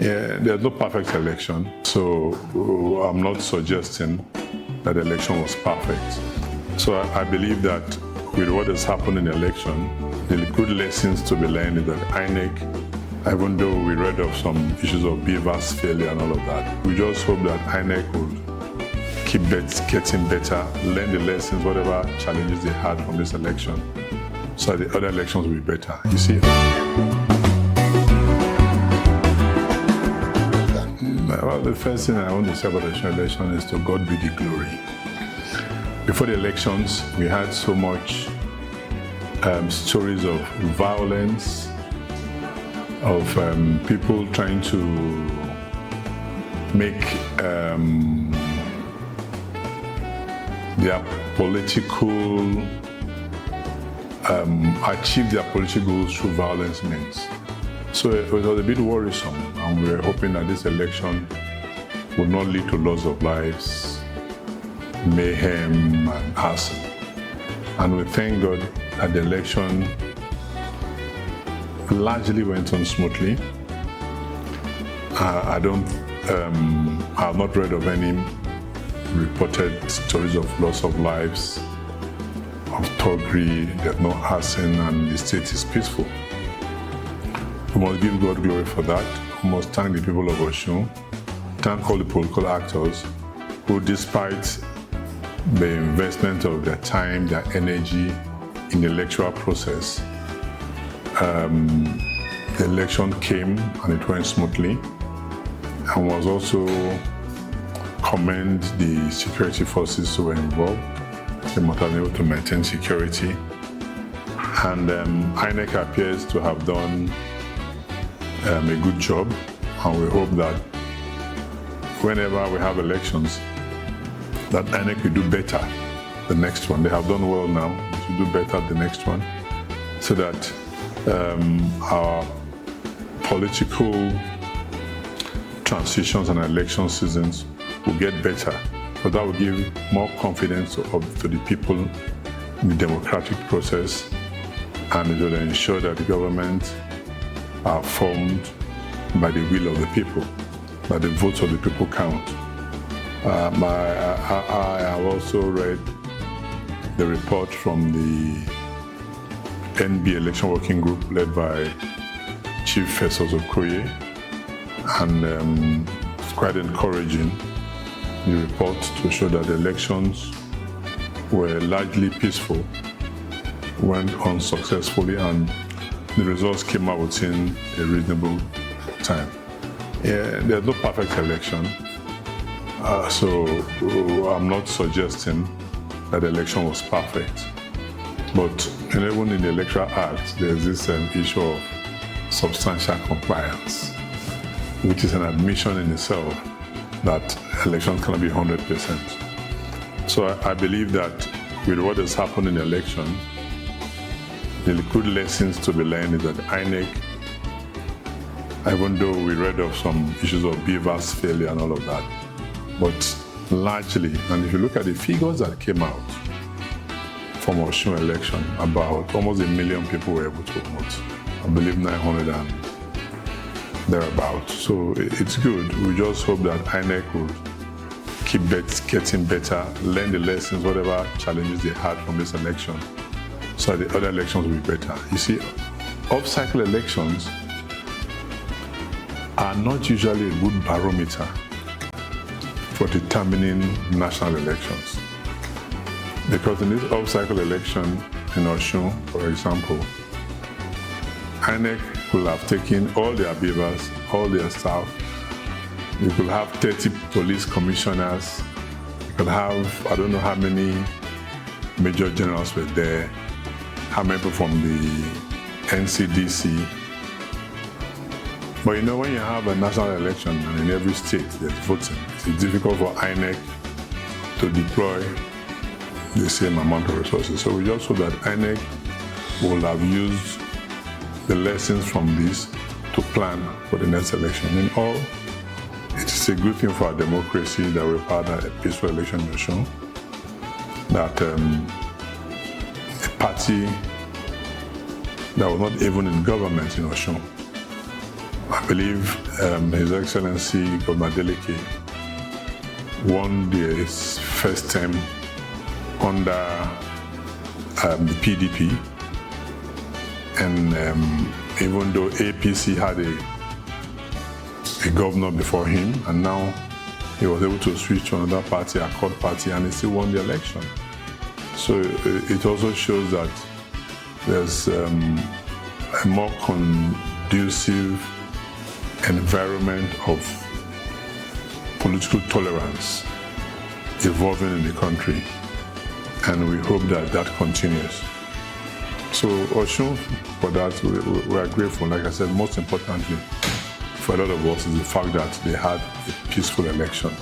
Yeah, there's no perfect election, so I'm not suggesting that the election was perfect. So I believe that with what has happened in the election, the good lessons to be learned is that INEC, even though we read of some issues of beavers failure and all of that, we just hope that INEC will keep getting better, learn the lessons, whatever challenges they had from this election, so the other elections will be better. You see? Well, the first thing I want to say about the election is to God be the glory. Before the elections, we had so much stories of violence, of people trying to make their political, achieve their political goals through violence means. So it was a bit worrisome, and we were hoping that this election would not lead to loss of lives, mayhem, and arson. And we thank God that the election largely went on smoothly. I have not read of any reported stories of loss of lives, of thuggery, there's no arson, and the state is peaceful. We must give God glory for that. We must thank the people of Osun, thank all the political actors who, despite the investment of their time, their energy in the electoral process, the election came and it went smoothly. And was also commend the security forces who were involved. They must have been able to maintain security. And INEC appears to have done a good job, and we hope that whenever we have elections, that INEC will do better the next one. They have done well now, they should do better the next one, so that our political transitions and election seasons will get better, but that will give more confidence to the people in the democratic process, and it will ensure that the government are formed by the will of the people, that the votes of the people count. I have also read the report from the NB Election Working Group led by Chief Festus Okoye, and it's quite encouraging, the report, to show that the elections were largely peaceful, went on successfully, and the results came out within a reasonable time. Yeah, there's no perfect election, so I'm not suggesting that the election was perfect. But even in the Electoral Act, there's this issue of substantial compliance, which is an admission in itself that elections cannot be 100%. So I believe that with what has happened in the election, the good lessons to be learned is that INEC, even though we read of some issues of beavers failure and all of that, but largely, and if you look at the figures that came out from Osun election, about almost 1 million people were able to vote. I believe 900 and thereabouts. So it's good. We just hope that INEC will keep getting better, learn the lessons, whatever challenges they had from this election, so the other elections will be better. You see, off-cycle elections are not usually a good barometer for determining national elections. Because in this off-cycle election in Osun, for example, INEC will have taken all their beavers, all their staff. You could have 30 police commissioners. You could have, I don't know how many major generals were there, how many people from the NCDC. But you know, when you have a national election and in every state there's voting, it's difficult for INEC to deploy the same amount of resources. So we just hope that INEC will have used the lessons from this to plan for the next election. In all, it is a good thing for our democracy that we've had a peaceful election in Osun, that a party that was not even in government in Osun I believe His Excellency Governor Adeleke won his first term under the PDP, and even though APC had a governor before him, and now he was able to switch to another party, Accord Party, and he still won the election. So it also shows that there's a more conducive environment of political tolerance evolving in the country, and we hope that that continues. So Osun, for that, we are grateful. Like I said, most importantly, for a lot of us is the fact that they had a peaceful election.